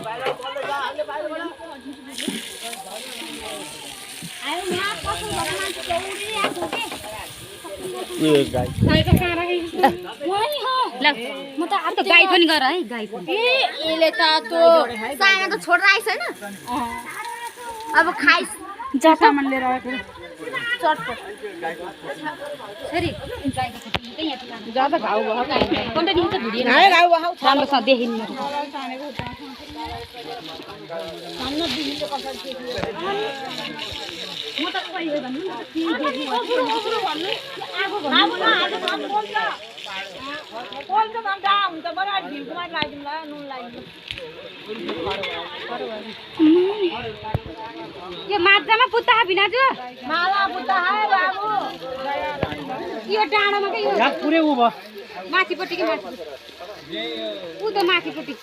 म त अब त गाई पनि गर है गाई पनि यसले त त्यो सानो त छोडेर आइस हैन अब खाइ सामान लिएर आएको चटपट फेरि ज्यादा घाउ भयो कन्टिन्यू त भिडियो हाय घाउ भयो राम्रोसँग देखिनु म त खोइ हो भन्नु यो मात्रामा पुत्ता बिनाजु माला बुता है बाबु यो डाँडोमा के यो यहाँ पुरै उ भयो माथिपट्टि कि माथि उ त माथिपट्टि